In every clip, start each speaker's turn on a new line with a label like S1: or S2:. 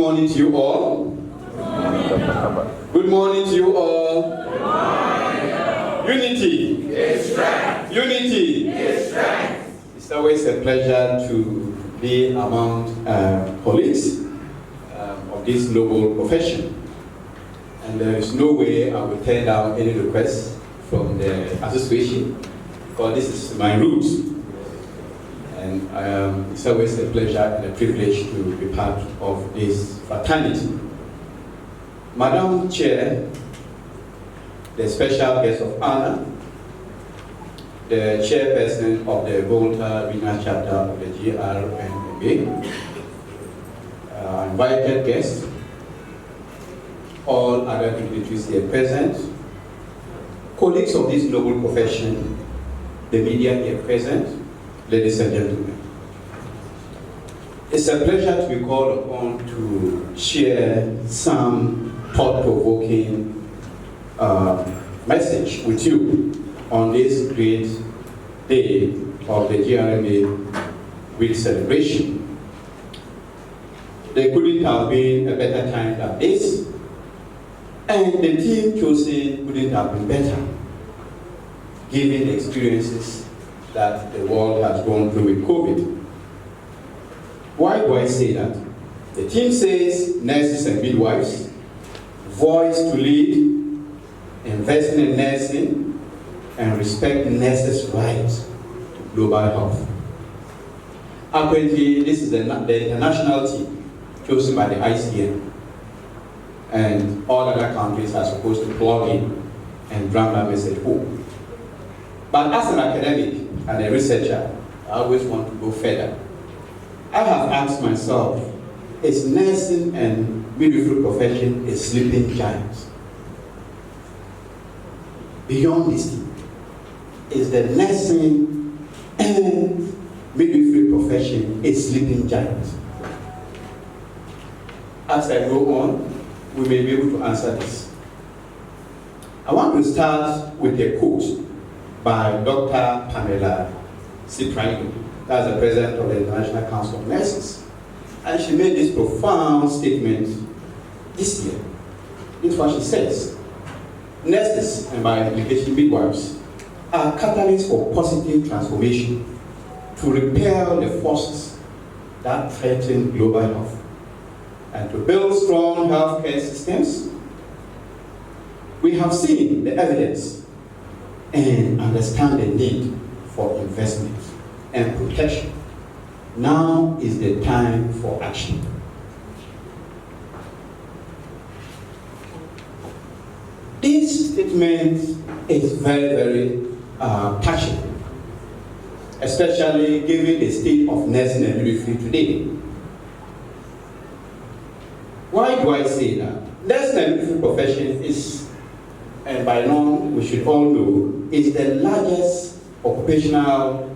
S1: morning to you all. Good morning to you all. Unity is strength. Unity is strength. It's always a pleasure to be among colleagues of this noble profession. And there is no way I will turn down any requests from the association, because this is my roots. And it's always a pleasure and a privilege to be part of this fraternity. Madam Chair, the special guest of honor, the chairperson of the Volta Regional Chapter of the GRMA, invited guests, all other dignitaries here present, colleagues of this noble profession, the media here present, ladies and gentlemen. It's a pleasure to be called upon to share some thought-provoking message with you on this great day of the GRMA Week celebration. There couldn't have been a better time than this, and the team chosen couldn't have been better, given the experiences that the world has gone through with COVID. Why do I say that? The team says nurses and midwives, voice to lead, investing in nursing, and respect nurses' rights to global health. Apparently, this is the international team chosen by the ICN, and all other countries are supposed to plug in and drum that message home. But as an academic and a researcher, I always want to go further. I have asked myself, is nursing and midwifery profession a sleeping giant? Beyond this thing, is the nursing and midwifery profession a sleeping giant? As I go on, we may be able to answer this. I want to start with a quote by Dr. Pamela Cipriani, that's the president of the International Council of Nurses. And she made this profound statement this year. This is what she says. Nurses, and by implication midwives, are catalysts for positive transformation to repel the forces that threaten global health and to build strong healthcare systems. We have seen the evidence and understand the need for investment and protection. Now is the time for action. This statement is very, very touching, especially given the state of nursing and midwifery today. Why do I say that? Nursing and midwifery profession is, and by now we should all know, is the largest occupational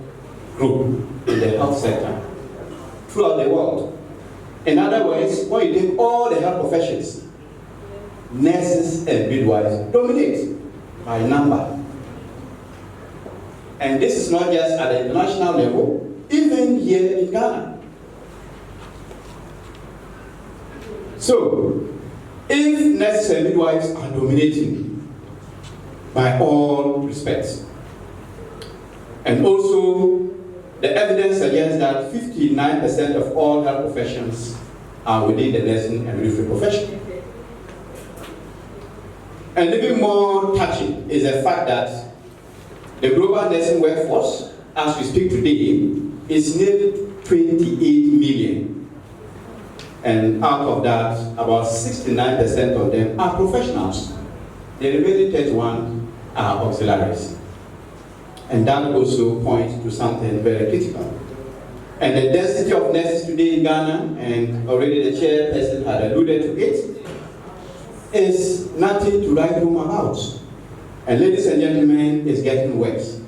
S1: group in the health sector throughout the world. In other words, when you take all the health professions, nurses and midwives dominate by number. And this is not just at the international level, even here in Ghana. So, if nurses and midwives are dominating by all respects, and also the evidence suggests that 59% of all health professions are within the nursing and midwifery profession. And even more touching is the fact that the global nursing workforce, as we speak today, is nearly 28 million. And out of that, about 69% of them are professionals. The remaining 31 are auxiliaries. And that also points to something very critical. And the density of nurses today in Ghana, and already the chairperson had alluded to it, is nothing to write home about. And ladies and gentlemen, it's getting worse.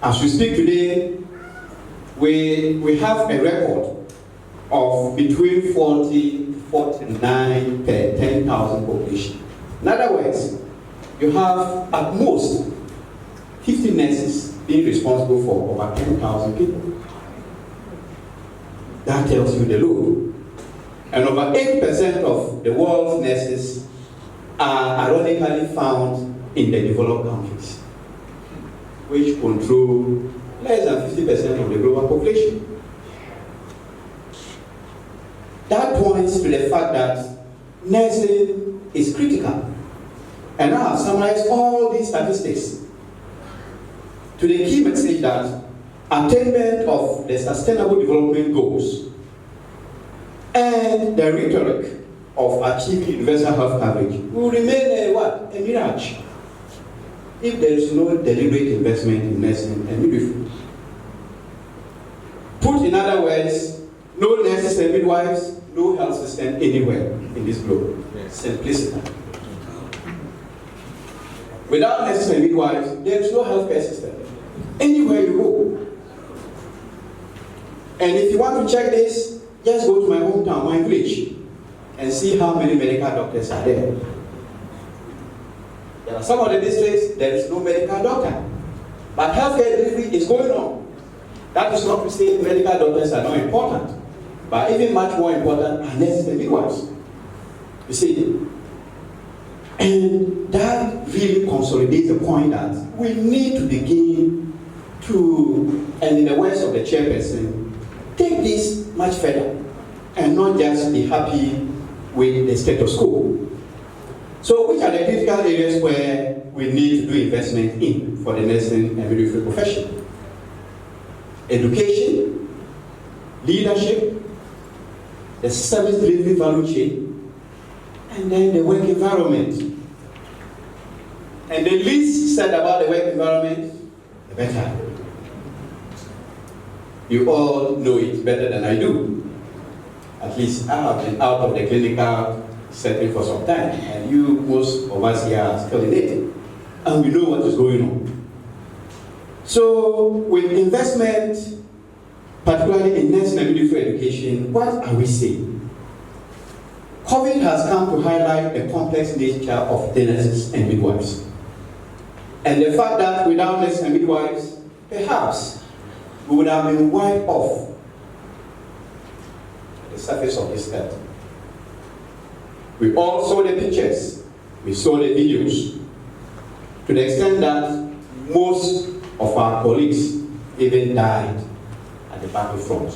S1: As we speak today, we have a record of between 40 to 49 per 10,000 population. In other words, you have at most 50 nurses being responsible for over 10,000 people. That tells you the load. And over 80% of the world's nurses are ironically found in the developed countries, which control less than 50% of the global population. That points to the fact that nursing is critical. And I have summarized all these statistics to the key message that attainment of the Sustainable Development Goals and the rhetoric of achieving universal health coverage will remain a mirage if there is no deliberate investment in nursing and midwifery. Put in other words, no nurses and midwives, no health system anywhere in this globe. Simplicity. Without nurses and midwives, there is no healthcare system anywhere you go. And if you want to check this, just go to my hometown, my village, and see how many medical doctors are there. There are some of the districts, there is no medical doctor. But healthcare delivery is going on. That is not to say medical doctors are not important, but even much more important are nurses and midwives. You see, and that really consolidates the point that we need to begin to, and in the words of the chairperson, take this much further and not just be happy with the status quo. So which are the critical areas where we need to do investment in for the nursing and midwifery profession? Education, leadership, the service delivery value chain, and then the work environment. And the least said about the work environment, the better. You all know it better than I do. At least I have been out of the clinical setting for some time, and you, most of us here, are still in it. And we know what is going on. So, with investment, particularly in nursing and midwifery education, what are we saying? COVID has come to highlight the complex nature of the nurses and midwives. And the fact that without nurses and midwives, perhaps we would have been wiped off the surface of this earth. We all saw the pictures, we saw the videos, to the extent that most of our colleagues even died at the battlefront.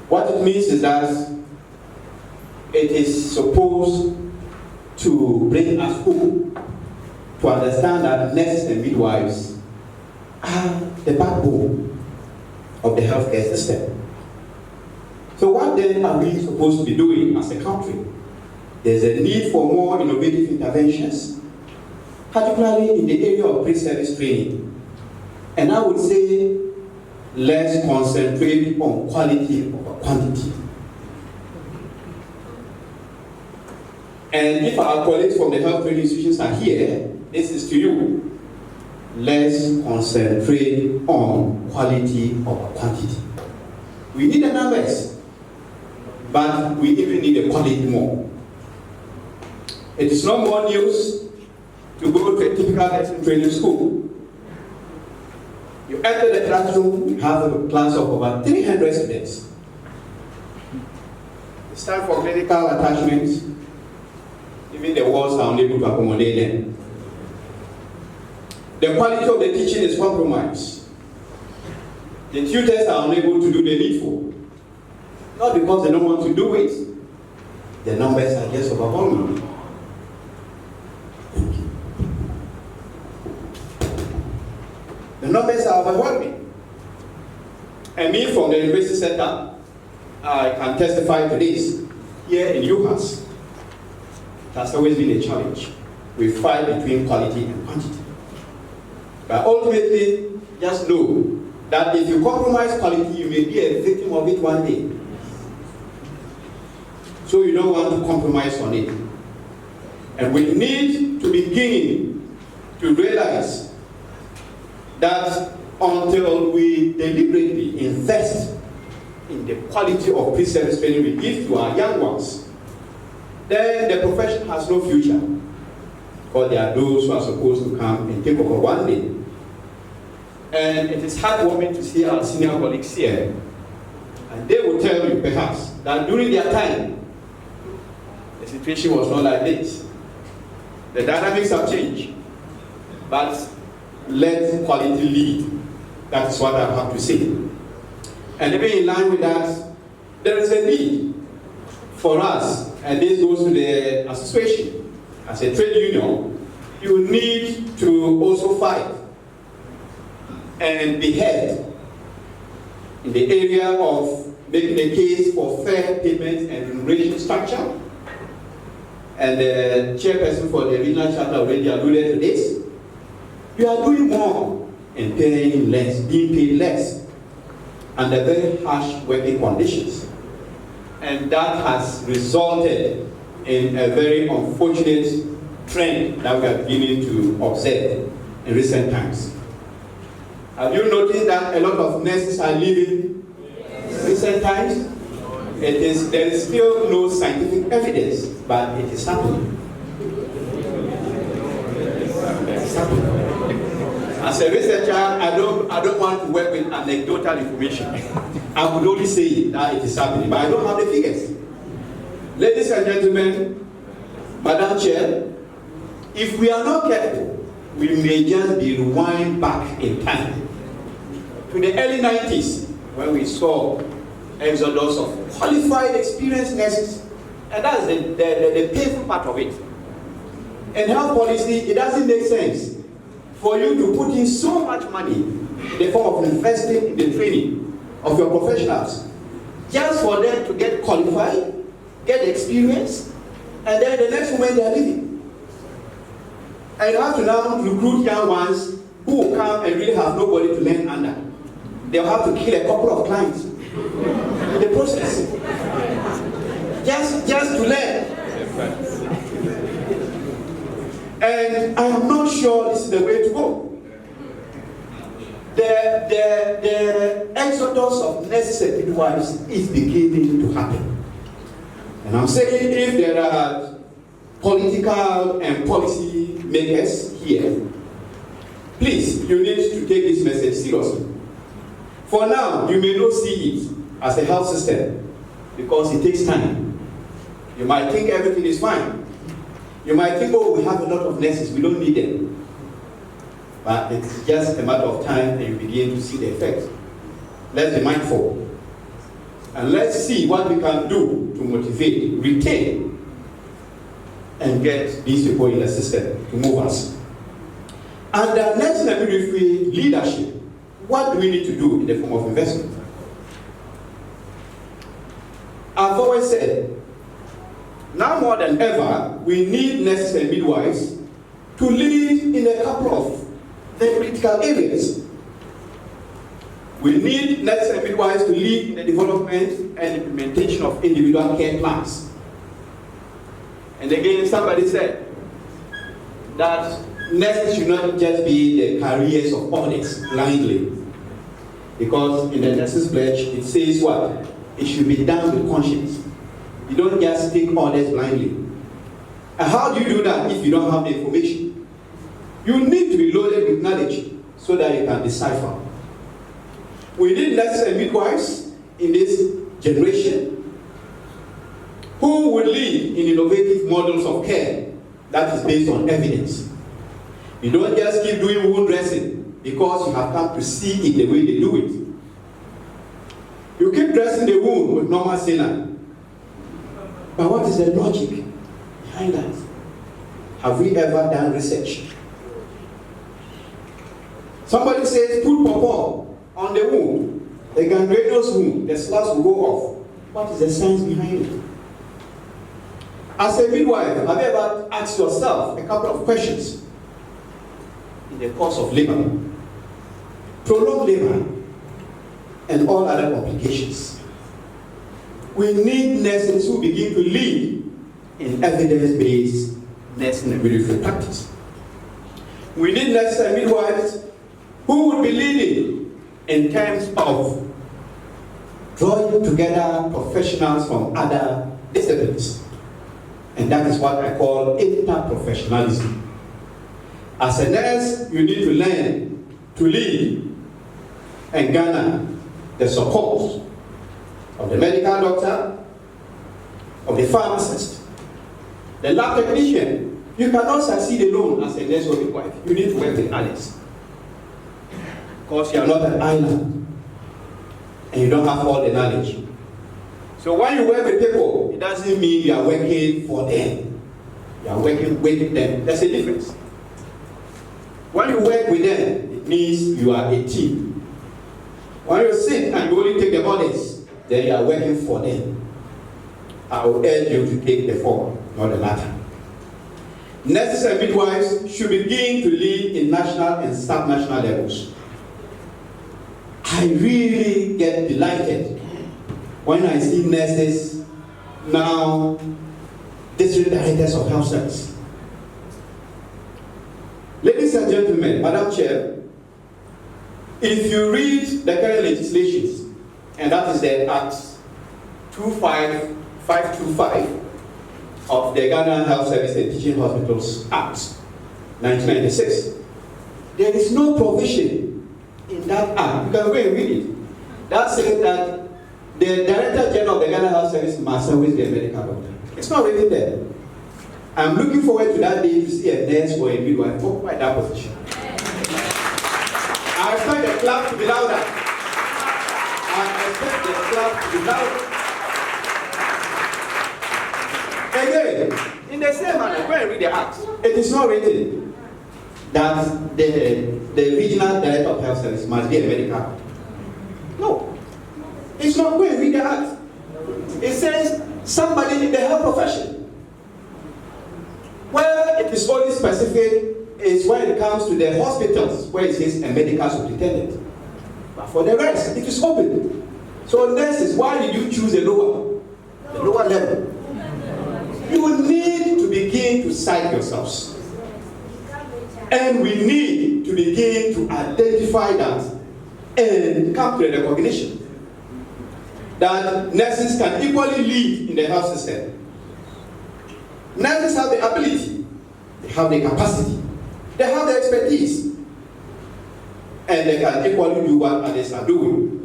S1: What it means is that it is supposed to bring us hope to understand that nurses and midwives are the backbone of the healthcare system. So what then are we supposed to be doing as a country? There's a need for more innovative interventions, particularly in the area of pre-service training. And I would say, let's concentrate on quality over quantity. And if our colleagues from the health training institutions are here, this is to you. Let's concentrate on quality over quantity. We need the numbers, but we even need the quality more. It is no more news to go to a typical nursing training school. You enter the classroom, you have a class of over 300 students. It's time for clinical attachments. Even the walls are unable to accommodate them. The quality of the teaching is compromised. The tutors are unable to do the needful. Not because they don't want to do it. The numbers are just overwhelming. The numbers are overwhelming. And me from the university sector, I can testify to this. Here in UHAS, it has always been a challenge. We fight between quality and quantity. But ultimately, just know that if you compromise quality, you may be a victim of it one day. So you don't want to compromise on it. And we need to begin to realize that until we deliberately invest in the quality of pre-service training we give to our young ones, then the profession has no future. Because there are those who are supposed to come and take over one day. And it is heartwarming to see our senior colleagues here And they will tell you, perhaps, that during their time, the situation was not like this. The dynamics have changed. But let quality lead. That is what I have to say. And even in line with that, there is a need for us, and this goes to the association. As a trade union, you need to also fight and be heard in the area of making a case for fair payment and remuneration structure. And the chairperson for the regional chapter already alluded to this. You are doing more and paying less, being paid less, under very harsh working conditions. And that has resulted in a very unfortunate trend that we are beginning to observe in recent times. Have you noticed that a lot of nurses are leaving in recent times? There is still no scientific evidence, but it is happening. It's happening. As a researcher, I don't want to work with anecdotal information. I would only say that it is happening, but I don't have the figures. Ladies and gentlemen, Madam Chair, if we are not careful, we may just be rewind back in time to the early 90s when we saw exodus of qualified, experienced nurses, and that's the painful part of it. In health policy, it doesn't make sense for you to put in so much money in the form of investing in the training of your professionals, just for them to get qualified, get experience, and then the next moment they are leaving. And you have to now recruit young ones who will come and really have nobody to learn under. They'll have to kill a couple of clients in the process, just to learn. And I am not sure this is the way to go. The exodus of necessary midwives is beginning to happen. And I'm saying, if there are political and policy makers here, please, you need to take this message seriously. For now, you may not see it as a health system because it takes time. You might think everything is fine. You might think, oh, we have a lot of nurses, we don't need them. But it's just a matter of time and you begin to see the effect. Let's be mindful. And let's see what we can do to motivate, retain, and get these people in the system to move us. Under nursing and midwifery leadership, what do we need to do in the form of investment? I've always said, now more than ever, we need nurses and midwives to lead in a couple of very critical areas. We need nurses and midwives to lead in the development and implementation of individual care plans. And again, somebody said that nurses should not just be the careers of others blindly. Because in the nurses pledge, it says what? It should be done with conscience. You don't just take orders blindly. And how do you do that if you don't have the information? You need to be loaded with knowledge so that you can decipher. We need nurses and midwives in this generation who will lead in innovative models of care that is based on evidence. You don't just keep doing wound dressing because you have come to see it the way they do it. You keep dressing the wound with normal saline. But what is the logic behind that? Have we ever done research? Somebody says, put pawpaw on the wound, the gangrenous wound, the slurs will go off. What is the science behind it? As a midwife, have you ever asked yourself a couple of questions in the course of labor? Prolonged labor and all other complications. We need nurses who begin to lead in evidence-based nursing and midwifery practice. We need nurses and midwives who will be leading in terms of drawing together professionals from other disciplines. And that is what I call interprofessionalism. As a nurse, you need to learn to lead and garner the support of the medical doctor, of the pharmacist, the lab technician. You cannot succeed alone as a nurse or midwife. You need to work with others. Because you are not an island and you don't have all the knowledge. So when you work with people, it doesn't mean you are working for them. You are working with them. There's a difference. When you work with them, it means you are a team. When you sit and you only take the orders, then you are working for them. I will urge you to take the form, not the latter. Nurses and midwives should begin to lead in national and sub-national levels. I really get delighted when I see nurses now district directors of health service. Ladies and gentlemen, Madam Chair, if you read the current legislations, and that is the Act 25525 of the Ghana Health Service and Teaching Hospitals Act 1996, there is no provision in that act. You can go and read it. That says that the Director General of the Ghana Health Service must always be a medical doctor. It's not written there. I'm looking forward to that day to see a nurse or a midwife occupy that position. I expect the clap to be louder. I expect the clap to be louder. Again, in the same manner, go and read the act. It is not written that the regional director of health service must be a medical doctor. No. It's not. Go and read the act. It says somebody in the health profession. Where it is only specific is when it comes to the hospitals, where it says a medical superintendent. But for the rest, it is open. So nurses, why did you choose the lower level? You need to begin to cite yourselves. And we need to begin to identify that and come to the recognition that nurses can equally lead in the health system. Nurses have the ability, they have the capacity, they have the expertise, and they can equally do what others are doing.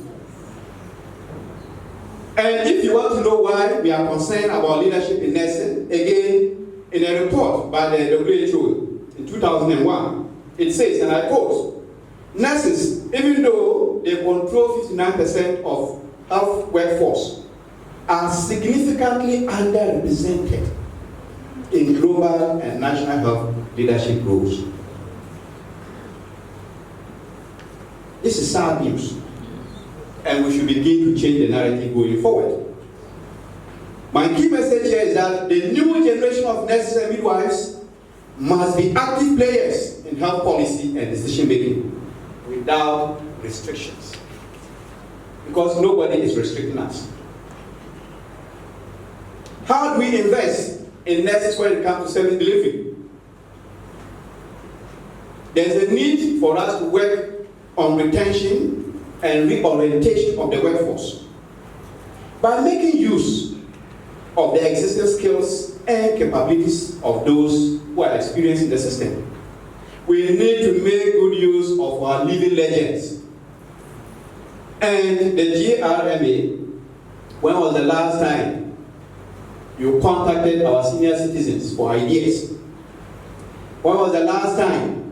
S1: And if you want to know why we are concerned about leadership in nursing, again, in a report by the WHO in 2001, it says, and I quote, nurses, even though they control 59% of health workforce, are significantly underrepresented in global and national health leadership roles. This is sad news, and we should begin to change the narrative going forward. My key message here is that the new generation of nurses and midwives must be active players in health policy and decision making without restrictions, because nobody is restricting us. How do we invest in nurses when it comes to service delivery? There's a need for us to work on retention and reorientation of the workforce by making use of the existing skills and capabilities of those who are experienced in the system. We need to make good use of our living legends. And the GRMA, when was the last time you contacted our senior citizens for ideas? When was the last time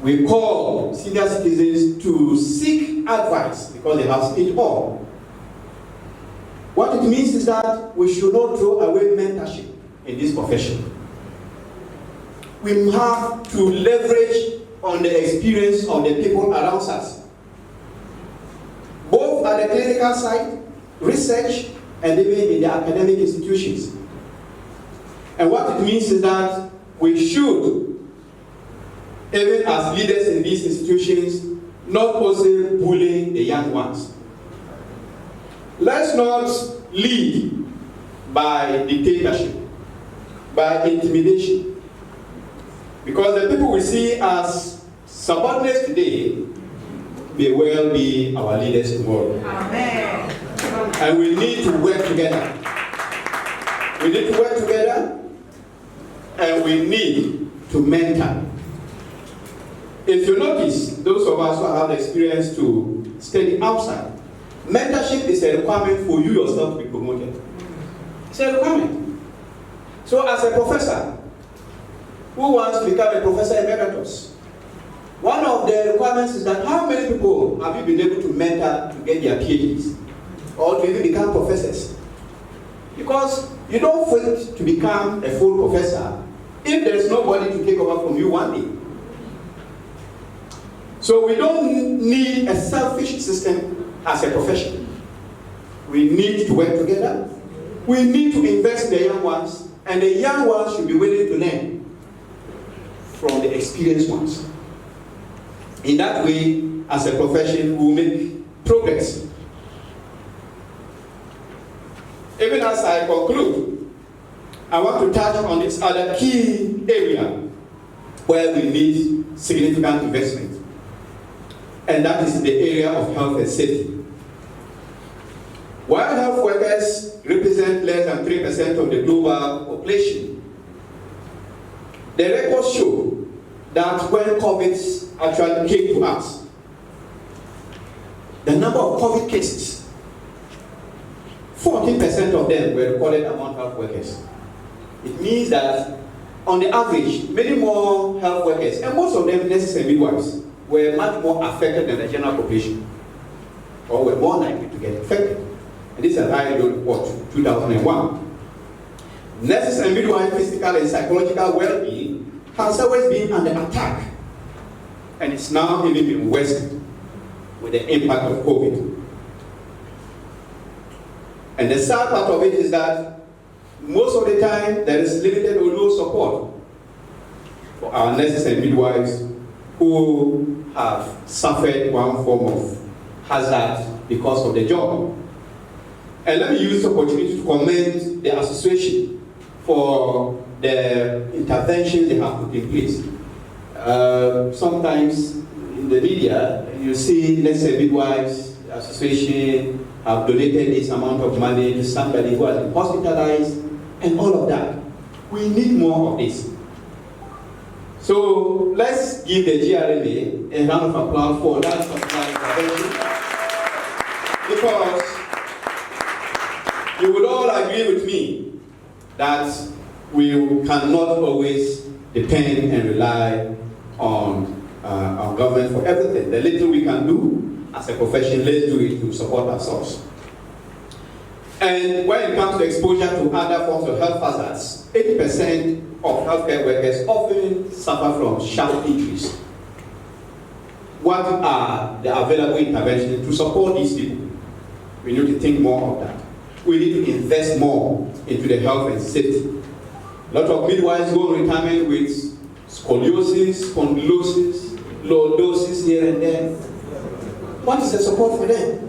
S1: we called senior citizens to seek advice because they have seen it all? What it means is that we should not throw away mentorship in this profession. We have to leverage on the experience of the people around us, both at the clinical side, research, and even in the academic institutions. And what it means is that we should, even as leaders in these institutions, not also bully the young ones. Let's not lead by dictatorship, by intimidation. Because the people we see as subordinates today may well be our leaders tomorrow. Amen. And we need to work together. We need to work together, and we need to mentor. If you notice, those of us who have the experience to study outside, Mentorship is a requirement for you yourself to be promoted. It's a requirement. So as a professor, who wants to become a professor emeritus? One of the requirements is that how many people have you been able to mentor to get their PhDs or to even become professors? Because you don't fit to become a full professor if there is nobody to take over from you one day. So we don't need a selfish system as a profession. We need to work together. We need to invest in the young ones, and the young ones should be willing to learn from the experienced ones. In that way, as a profession, we will make progress. Even as I conclude, I want to touch on this other key area where we need significant investment, and that is the area of health and safety. While health workers represent less than 3% of the global population, the records show that when COVID actually came to us, the number of COVID cases, 14% of them were recorded among health workers. It means that on the average, many more health workers, and most of them nurses and midwives, were much more affected than the general population, or were more likely to get affected. And this is a high report, 2001. Nurses and midwives' physical and psychological well-being has always been under attack, and it's now even been worsened with the impact of COVID. And the sad part of it is that most of the time there is limited or no support for our nurses and midwives who have suffered one form of hazard because of the job. And let me use the opportunity to commend the association for the interventions they have put in place. Sometimes in the media, you see, let's say, midwives association have donated this amount of money to somebody who has been hospitalized, and all of that. We need more of this. So let's give the GRMA a round of applause for that intervention, because you would all agree with me that we cannot always depend and rely on our government for everything. The little we can do as a profession, let's do it to support ourselves. And when it comes to exposure to other forms of health hazards, 80% of healthcare workers often suffer from sharp injuries. What are the available interventions to support these people? We need to think more of that. We need to invest more into the health and safety. A lot of midwives go on retirement with scoliosis, spondylosis, lordosis here and there. What is the support for them?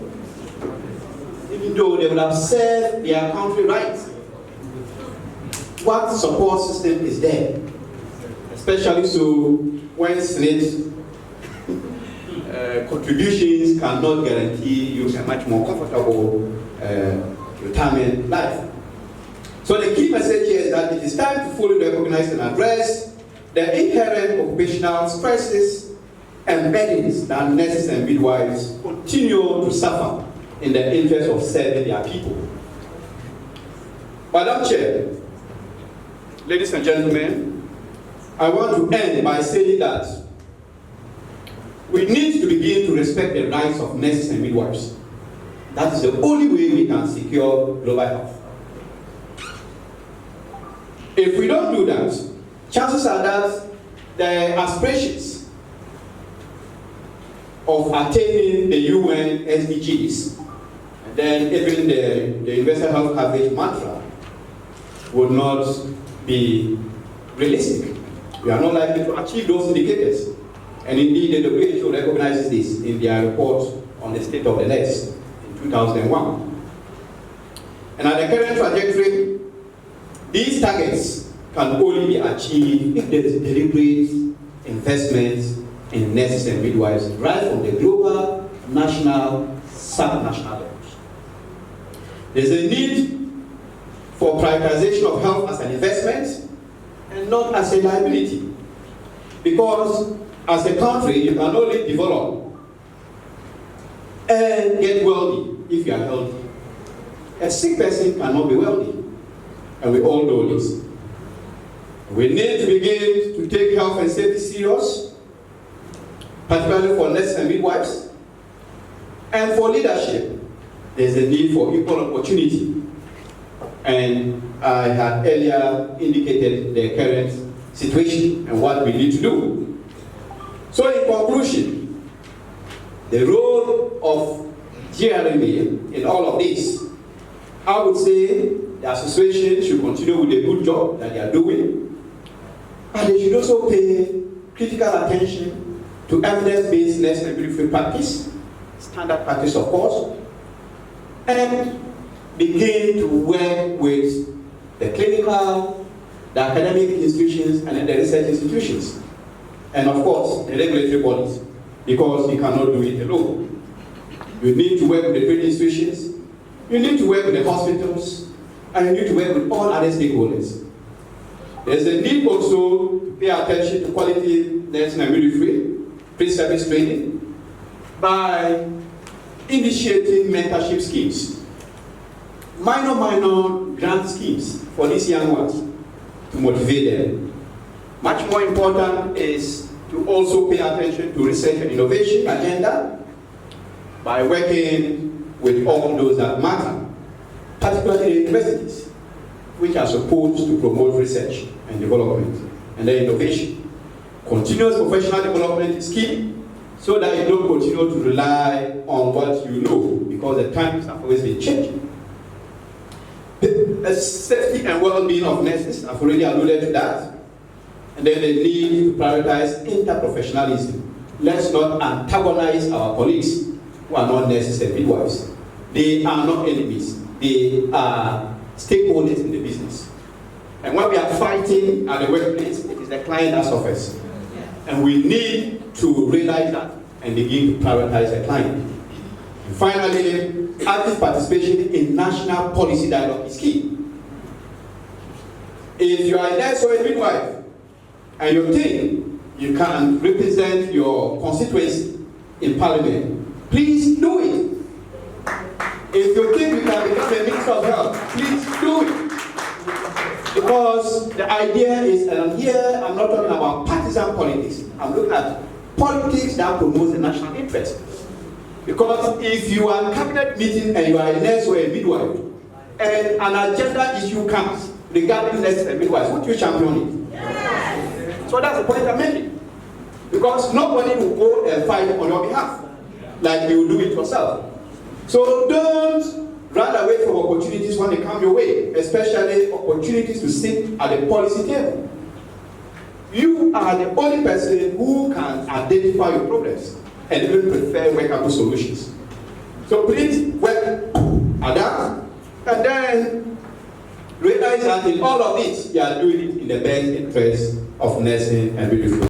S1: Even though they would have served their country right, what support system is there? Especially so when Senate contributions cannot guarantee you a much more comfortable retirement life. So the key message here is that it is time to fully recognize and address the inherent occupational stresses and burdens that nurses and midwives continue to suffer in the interest of serving their people. Madam Chair, ladies and gentlemen, I want to end by saying that we need to begin to respect the rights of nurses and midwives. That is the only way we can secure global health. If we don't do that, chances are that the aspirations of attaining the UN SDGs, and then even the universal health coverage mantra, would not be realistic. We are not likely to achieve those indicators. And indeed, the WHO recognizes this in their report on the state of the nurse in 2001. And at the current trajectory, these targets can only be achieved if there is deliberate investment in nurses and midwives right from the global, national, subnational levels. There's a need for prioritization of health as an investment and not as a liability. Because as a country, you can only develop and get wealthy if you are healthy. A sick person cannot be wealthy, and we all know this. We need to begin to take health and safety serious, particularly for nurses and midwives. And for leadership, there's a need for equal opportunity. And I had earlier indicated the current situation and what we need to do. So in conclusion, the role of GRMA in all of this, I would say the association should continue with the good job that they are doing, but they should also pay critical attention to evidence-based nursing and midwifery practice, standard practice of course, and begin to work with the clinical, the academic institutions, and the research institutions. And of course, the regulatory bodies, because you cannot do it alone. You need to work with the training institutions, you need to work with the hospitals, and you need to work with all other stakeholders. There's a need also to pay attention to quality nursing and midwifery, pre-service training, by initiating mentorship schemes, minor grant schemes for these young ones to motivate them. Much more important is to also pay attention to research and innovation agenda by working with all those that matter, particularly universities, which are supposed to promote research and development and then innovation. Continuous professional development is key, so that you don't continue to rely on what you know, because the times have always been changing. The safety and well-being of nurses, I've already alluded to that. And then the need to prioritize interprofessionalism. Let's not antagonize our colleagues who are not nurses and midwives. They are not enemies. They are stakeholders in the business. And when we are fighting at the workplace, it is the client that suffers. And we need to realize that and begin to prioritize the client. And finally, active participation in national policy dialogue is key. If you are a nurse or a midwife and you think you can represent your constituency in parliament, please do it. If you think you can become a minister of health, please do it. Because the idea is, and here I'm not talking about partisan politics, I'm looking at politics that promotes the national interest. Because if you are in a cabinet meeting and you are a nurse or a midwife, and an agenda issue comes regarding nurses and midwives, would you champion it? Yes. So that's the point I'm making. Because nobody will go and fight on your behalf, like you will do it yourself. So don't run away from opportunities when they come your way, especially opportunities to sit at the policy table. You are the only person who can identify your problems and even prefer workable solutions. So please work at that, and then realize that in all of this, you are doing it in the best interest of nursing and midwifery.